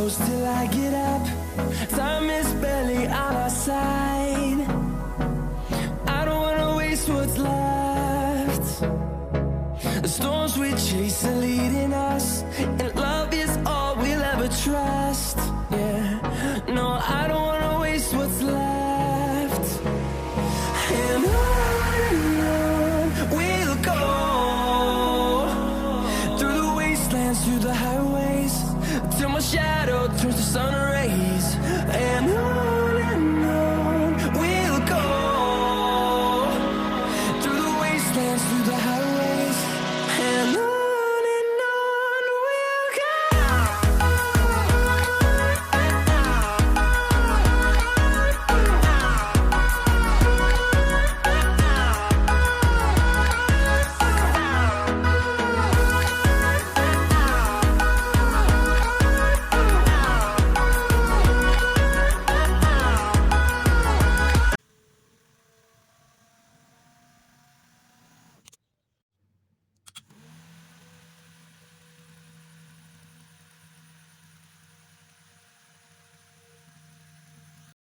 close till I get up. Time is barely on our side. I don't wanna waste what's left. The storms we chase are